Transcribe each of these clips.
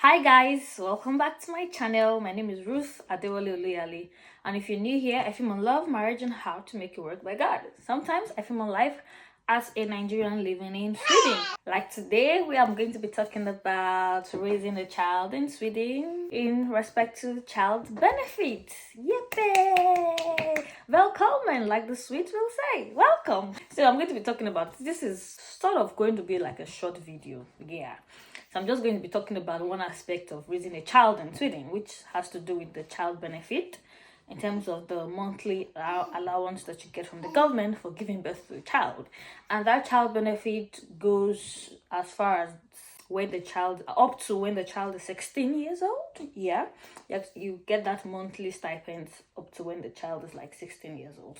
Hi guys, welcome back to my channel. My name is Ruth Adewale Oluyale, and if you're new here, I film on love, marriage, and how to make it work by God. Sometimes I film on life as a Nigerian living in Sweden. Like today, we are going to be talking about raising a child in Sweden in respect to child benefit. Yippee! Welcome, and like the Swedes will say, welcome. So I'm going to be talking about this is sort of going to be like a short video. Yeah. So I'm just going to be talking about one aspect of raising a child in Sweden, which has to do with the child benefit in terms of the monthly allowance that you get from the government for giving birth to a child. And that child benefit goes as far as when the child, up to when the child is 16 years old. Yeah, you get that monthly stipend up to when the child is like 16 years old.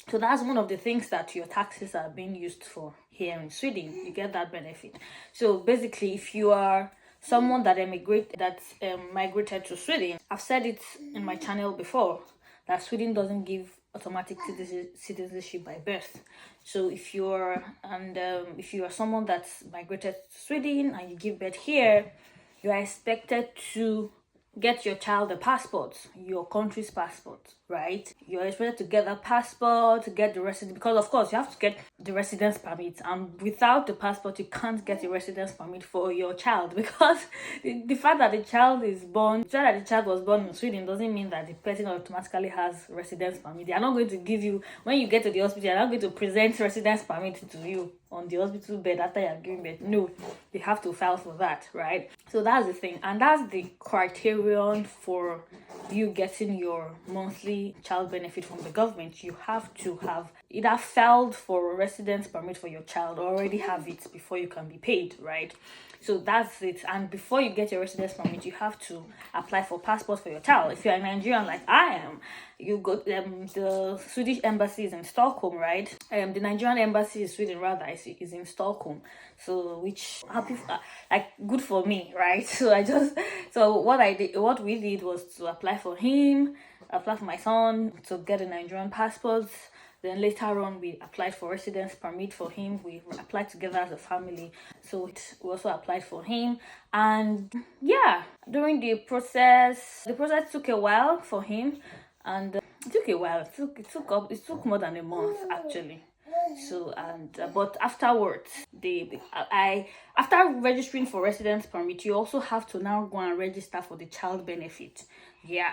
So that's one of the things that your taxes are being used for here in Sweden. You get that benefit. So basically, if you are someone that migrated to Sweden, I've said it in my channel before that Sweden doesn't give automatic citizenship by birth. So if you are someone that's migrated to Sweden and you give birth here, you are expected to get your child a passport, your country's passport, right? You're expected to get that passport, to get the residence, because of course you have to get the residence permit, and without the passport you can't get a residence permit for your child, because the fact that the child was born in Sweden doesn't mean that the person automatically has residence permit. They are not going to give you, when you get to the hospital, they are not going to present residence permit to you on the hospital bed after you're giving birth. No, they have to file for that, right? So that's the thing, and that's the criterion for you getting your monthly child benefit from the government. You have to have either filed for a residence permit for your child or already have it before you can be paid, right? So that's it. And before you get your residence permit, you have to apply for passport for your child. If you're a Nigerian like I am, you go the Swedish embassy is in Stockholm, right? The Nigerian embassy in Sweden rather is in Stockholm. So which good for me, right? So what we did was to apply for my son to get a Nigerian passport. Then later on, we applied for residence permit for him. We applied together as a family. So we also applied for him. And yeah, during the process took a while for him. And it took a while. It took more than a month actually. So but afterwards, after registering for residence permit, you also have to now go and register for the child benefit. Yeah.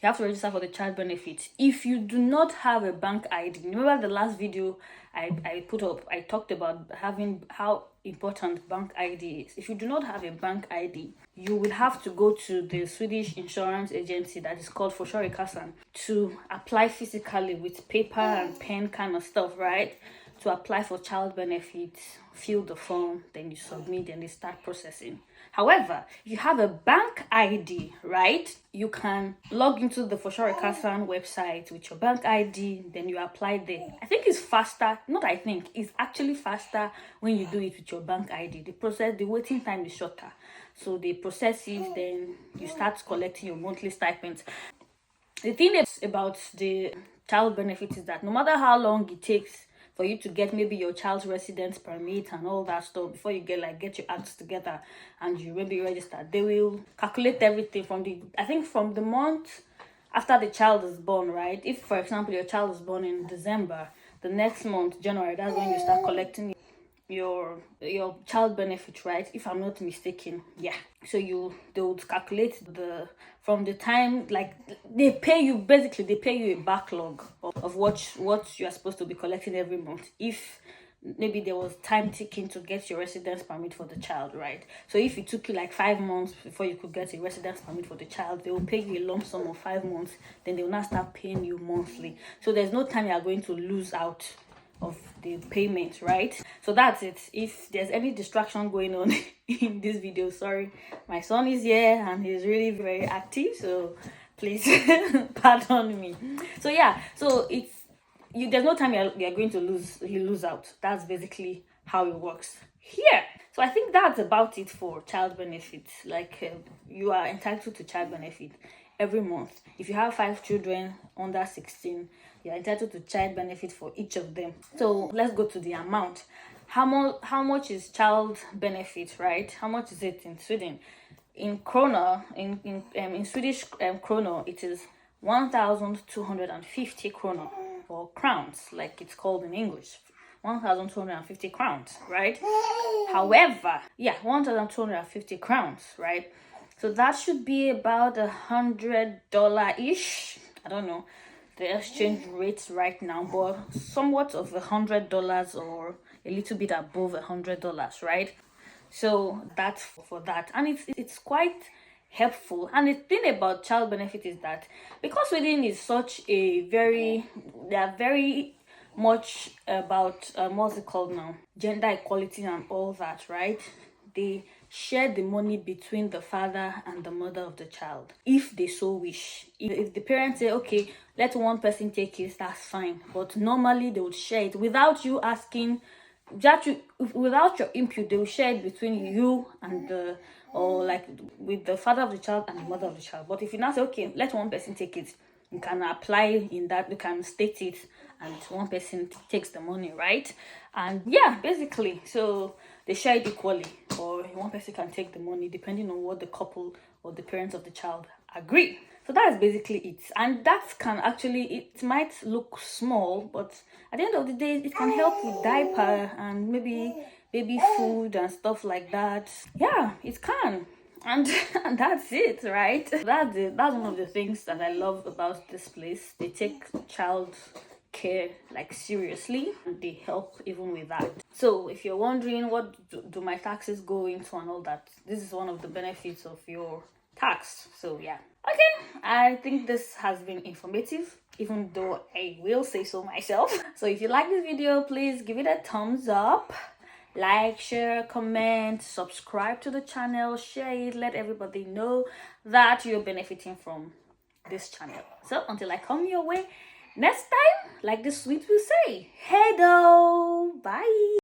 You have to register for the child benefit. If you do not have a bank ID, remember the last video I put up, I talked about how important bank ID is. If you do not have a bank ID, you will have to go to the Swedish insurance agency that is called Försäkringskassan to apply physically with paper and pen kind of stuff, right? To apply for child benefits, fill the form, then you submit, and they start processing. However, if you have a bank ID, right, you can log into the Försäkringskassan website with your bank ID, then you apply there. I think it's faster, it's actually faster when you do it with your bank ID. The waiting time is shorter. So they process it, then you start collecting your monthly stipends. The thing about the child benefit is that no matter how long it takes for you to get maybe your child's residence permit and all that stuff before you get your acts together and you maybe register, they will calculate everything from the month after the child is born, right? If for example your child is born in December, the next month, January, that's when you start collecting your child benefit, right? If I'm not mistaken. Yeah. So they would calculate from the time, like they pay you a backlog of what you are supposed to be collecting every month. If maybe there was time taken to get your residence permit for the child, right? So if it took you like 5 months before you could get a residence permit for the child, they will pay you a lump sum of 5 months, then they will now start paying you monthly. So there's no time you are going to lose out of the payment, right? So that's it. If there's any distraction going on in this video, sorry, my son is here and he's really very active, so please pardon me. So yeah, so there's no time you're going to lose out. That's basically how it works here. So I think that's about it for child benefits. You are entitled to child benefit every month. If you have 5 children under 16, you're entitled to child benefit for each of them. So let's go to the amount. How much is child benefit, right? How much is it in Sweden? In krona, in Swedish krona, it is 1,250 krona, or crowns, like it's called in English. 1,250 crowns, right? However, yeah, 1,250 crowns, right? So that should be about $100 ish. I don't know the exchange rates right now, but somewhat of $100 or a little bit above $100, right? So that's for that, and it's quite helpful. And the thing about child benefit is that because Sweden is such a very, they are very much about what's it called now, gender equality and all that, right? They share the money between the father and the mother of the child if they so wish. If the parents say, okay, let one person take it, that's fine, but normally they would share it without you asking, that you, without your input. They will share it between you and the, or like with the father of the child and the mother of the child. But if you now say, okay, let one person take it, you can apply in that, you can state it, and one person takes the money, right? And yeah, basically, so they share it equally, or one person can take the money depending on what the couple or the parents of the child agree. So that's basically it. And that can actually, it might look small, but at the end of the day, it can help with diaper and maybe baby food and stuff like that. Yeah, it can. And, and that's it, right? That's it. That's one of the things that I love about this place. They take child care like seriously, and they help even with that. So if you're wondering what do my taxes go into and all that, this is one of the benefits of your tax. So yeah, okay, I think this has been informative, even though I will say so myself. So if you like this video, please give it a thumbs up, like, share, comment, subscribe to the channel, share it, let everybody know that you're benefiting from this channel. So until I come your way next time, like the sweet will say, hey do, bye.